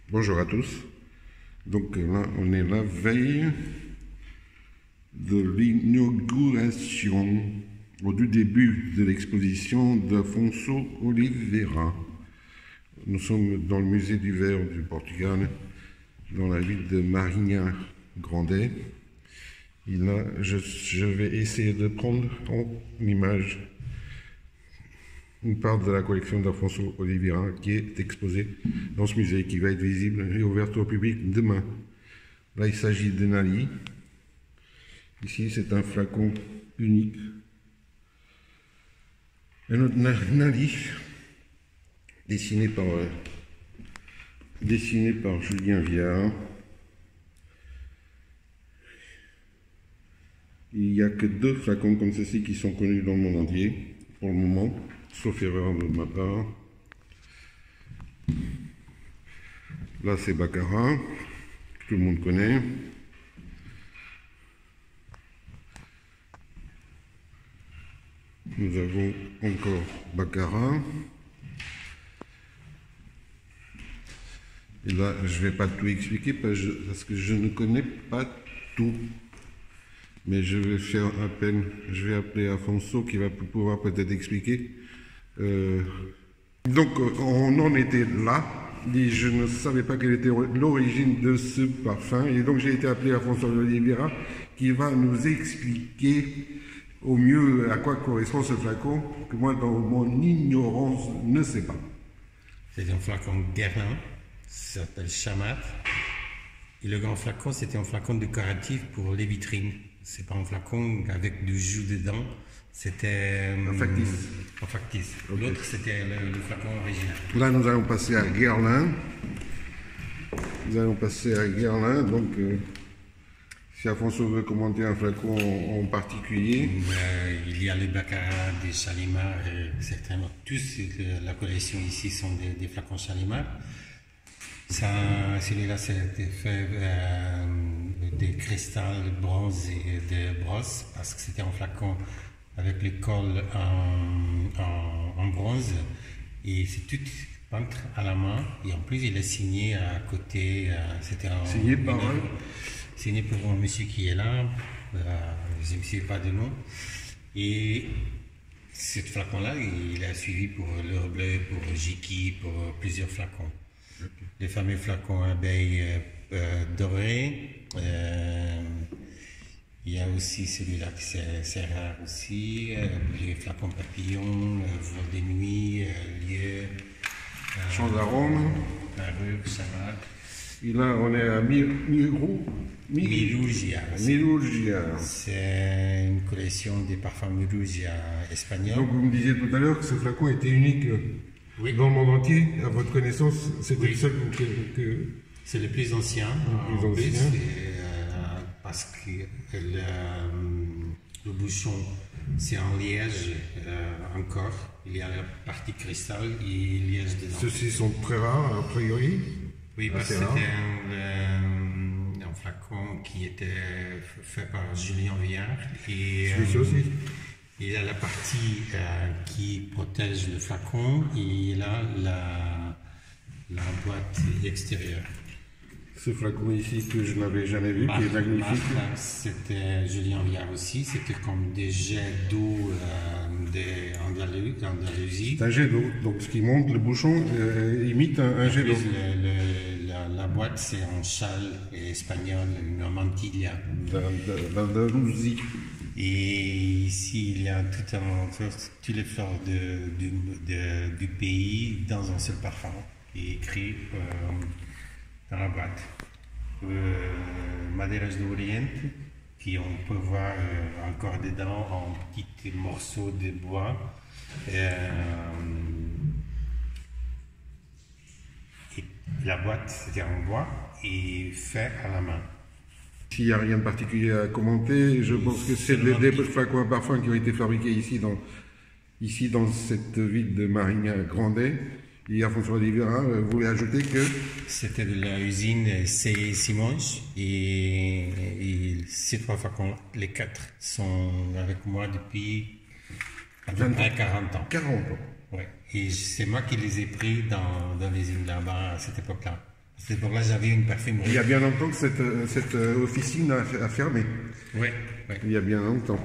Bonjour à tous. Donc là, on est la veille de l'inauguration ou du début de l'exposition d'Afonso Oliveira. Nous sommes dans le musée du Verre du Portugal, dans la ville de Marinha Grande. Et là, je vais essayer de prendre en image une part de la collection d'Afonso Oliveira qui est exposée dans ce musée, qui va être visible et ouverte au public demain. Là, il s'agit de Nali. Ici, c'est un flacon unique. Un autre Nali, dessiné par Julien Viard. Il n'y a que 2 flacons comme ceci qui sont connus dans le monde entier, pour le moment, sauf erreur de ma part. Là, c'est Baccarat, que tout le monde connaît. Nous avons encore Baccarat. Et là, je ne vais pas tout expliquer parce que je ne connais pas tout. Mais je vais faire appel, je vais appeler Afonso qui va pouvoir peut-être expliquer. Donc, on en était là. Et je ne savais pas quelle était l'origine de ce parfum. Et donc, j'ai été appelé Afonso Oliveira qui va nous expliquer au mieux à quoi correspond ce flacon, que moi, dans mon ignorance, ne sais pas. C'est un flacon Guerlain, ça s'appelle Chamat. Et le grand flacon, c'était un flacon décoratif pour les vitrines. C'est pas un flacon avec du jus dedans, c'était un factice. Un factice. Okay. L'autre, c'était le flacon original. Là, nous allons passer à Guerlain. Donc, si Afonso veut commenter un flacon en particulier. Il y a le Baccarat des Chalimard, certainement. Tous la collection ici sont des flacons Chalimard. Celui-là, c'était fait des cristals bronze et de brosse, parce que c'était un flacon avec le col en bronze. Et c'est tout peintre à la main. Et en plus, il est signé à côté. C'était signé par signé pour un monsieur qui est là. Je ne sais pas de nom. Et ce flacon-là, il a suivi pour l'heure bleue, pour Jiki, pour plusieurs flacons. Okay. Les fameux flacons abeilles dorées. Il y a aussi celui-là qui c'est rare aussi. Les flacons papillons, vol de nuit, lieu. Champs d'arômes. Parure, salade. Et là, on est à Mirugia. C'est une collection des parfums Mirugia espagnols. Donc, vous me disiez tout à l'heure que ce flacon était unique dans le monde entier. À votre connaissance, c'était le seul que... C'est le plus ancien. Parce que le bouchon, c'est en liège encore. Il y a la partie cristal et liège dedans. Ceux-ci sont très rares, a priori. Oui, parce que c'était un flacon qui était fait par Julien Viard. Et celui-ci aussi. Il y a la partie qui protège le flacon et là la boîte extérieure. Ce flacon ici que je n'avais jamais vu, qui est magnifique. C'était Julien Viard aussi, c'était comme des jets d'eau d'Andalousie. C'est un jet d'eau, donc ce qui monte, le bouchon imite un jet d'eau. La boîte, c'est en châle espagnol, une mantilla. D'Andalousie. Et ici, il y a toutes les fleurs du pays dans un seul parfum, qui est écrit dans la boîte. Madeiras do Oriente, qui on peut voir encore dedans en petits morceaux de bois. Et la boîte, c'était en bois et fait à la main. S'il n'y a rien de particulier à commenter, je pense que c'est des flacons à parfum qui ont été fabriqués ici dans cette ville de Marinha Grande. Et Afonso Oliveira voulait ajouter que... C'était de la usine C. Simons et ces 3 flacons, les 4, sont avec moi depuis à peu près 40 ans. 40 ans. Ouais. Et c'est moi qui les ai pris dans l'usine là-bas à cette époque-là. C'est pour là que j'avais une parfumerie. Il y a bien longtemps que cette officine a fermé. Oui, Il y a bien longtemps.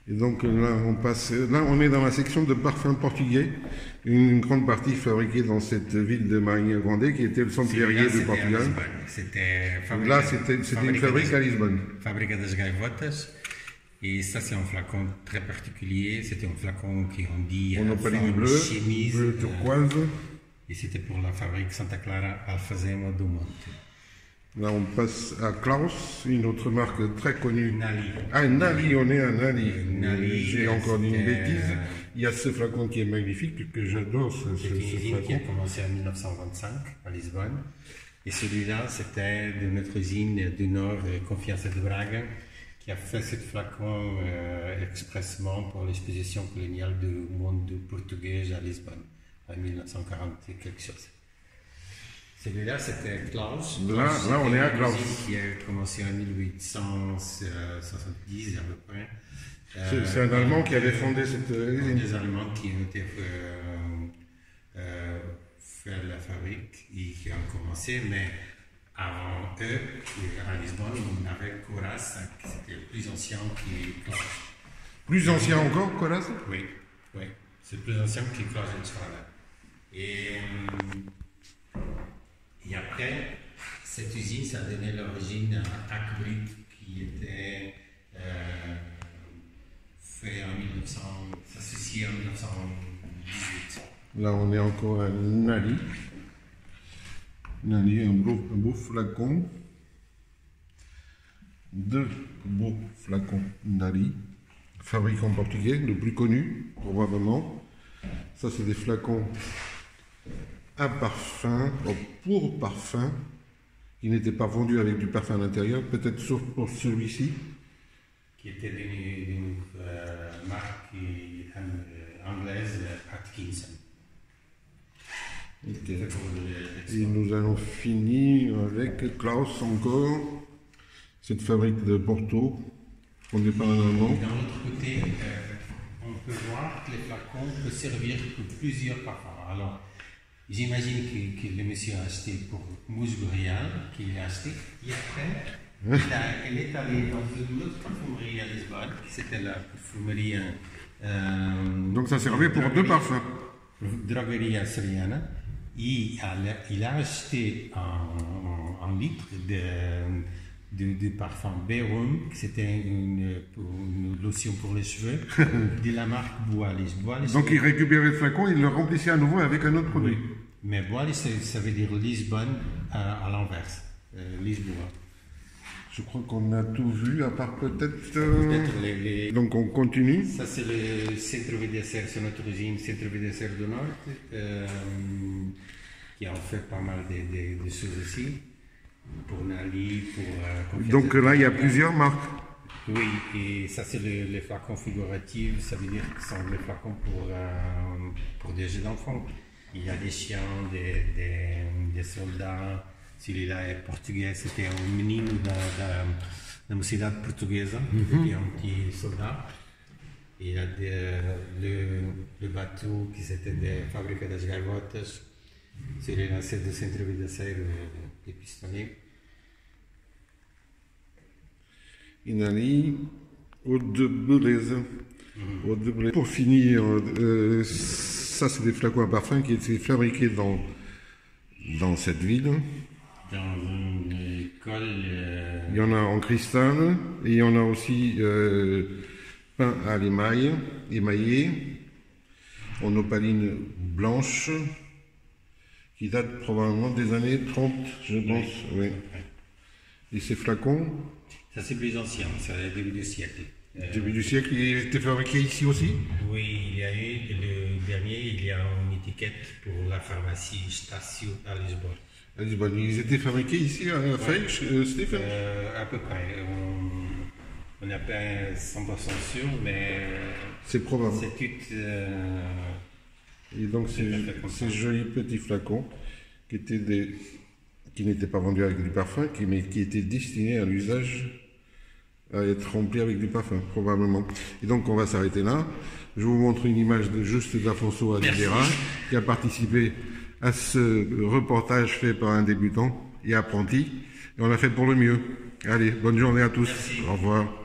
Et donc là, on est dans la section de parfums portugais, une grande partie fabriquée dans cette ville de Marinha Grande, qui était le centre guerrier de Portugal. Là, c'était une fabrique à Lisbonne. Fábrica das Gaivotas. Et ça, c'est un flacon très particulier. C'était un flacon qui on dit Monopaline bleu, chemise, bleu turquoise. Et c'était pour la fabrique Santa Clara Alfazema do Monte. Là, on passe à Klaus, une autre marque très connue. Nali. Ah, Nali, on est à Nali. Nali, j'ai encore dit une bêtise. Il y a ce flacon qui est magnifique, que j'adore, C'est une usine qui a commencé en 1925 à Lisbonne. Et celui-là, c'était de notre usine du Nord, Confiança de Braga, qui a fait ce flacon expressement pour l'exposition coloniale du monde portugais à Lisbonne, en 1940 et quelque chose. Celui-là, c'était Klaus. Là, on est à Klaus. Qui a commencé en 1870 à peu près. C'est un Allemand qui avait fondé cette usine. Des Allemands qui ont été faire la fabrique et qui ont commencé, mais avant eux, à Lisbonne, on avait Coras, qui était le plus ancien qui Klaus. Plus ancien encore, Coras? Oui, c'est plus ancien que Klaus Schwager. Et après, cette usine, ça a donné l'origine à Akbrit, qui était fait en 1900, associé en 1918. Là, on est encore à Nali. Nali, un beau flacon. Deux beaux flacons Nali. Fabricant portugais, le plus connu, probablement. Ça, c'est des flacons à parfum, pour parfum, qui n'étaient pas vendus avec du parfum à l'intérieur, peut-être sauf pour celui-ci. Qui était d'une marque anglaise, Atkinson. Okay. Et nous allons finir avec Klaus encore, cette fabrique de Porto, fondée par un Allemand. D'un autre côté, on peut voir que les flacons peuvent servir pour plusieurs parfums. Alors, j'imagine que le monsieur a acheté pour Mousse Boréal, qu'il a acheté, et après, elle est allée dans une autre parfumerie à Lisbonne, c'était la parfumerie. Donc ça servait pour deux parfums. Drogueria Soriana. Il a acheté un litre de parfum Berum, c'était une lotion pour les cheveux, de la marque Boalis. Donc il récupérait le flacon et il le remplissait à nouveau avec un autre produit. Oui. Mais Boalis, ça veut dire Lisbonne à l'inverse, Lisboa. Je crois qu'on a tout vu, à part peut-être... Les... Donc on continue. Ça c'est le Centro VDSR, c'est notre usine Centro VDSR du Nord, qui a fait pas mal de choses aussi, pour Nali, pour... Donc là il y a plusieurs marques. Oui, et ça c'est les flacons figuratifs, ça veut dire que ce sont les flacons pour des jeux d'enfants. Il y a des chiens, des soldats. Celui-là est portugais, c'était un menino da mocidade portuguesa, qui était un petit soldat. Il y a le bateau qui c'était des Fábrica das Gaivotas. Celui-là c'est de Centro VDSR, des pistolets. Inali, eau de beleza. Pour finir, ça c'est des flacons à parfum qui étaient fabriqués dans cette ville. Dans une école. Il y en a en cristal et il y en a aussi peint à l'émail, émaillé, en opaline blanche, qui date probablement des années 30, je pense. Oui. Et ces flacons? Ça c'est plus ancien, c'est le début du siècle. Début du siècle, il était fabriqué ici aussi? Oui, il y a eu le dernier, il y a une étiquette pour la pharmacie Station à Lisbonne. À Lisbonne. Ils étaient fabriqués ici à Feix, Stéphane? À peu près. On n'est pas 100% sûr, mais c'est probable. C'est tout. Et donc ces jolis petits flacons qui n'étaient pas vendus avec du parfum, mais qui étaient destinés à l'usage, à être remplis avec du parfum, probablement. Et donc on va s'arrêter là. Je vous montre une image juste d'Afonso Aguilera, qui a participé à ce reportage fait par un débutant et apprenti. Et on l'a fait pour le mieux. Allez, bonne journée à tous. Merci. Au revoir.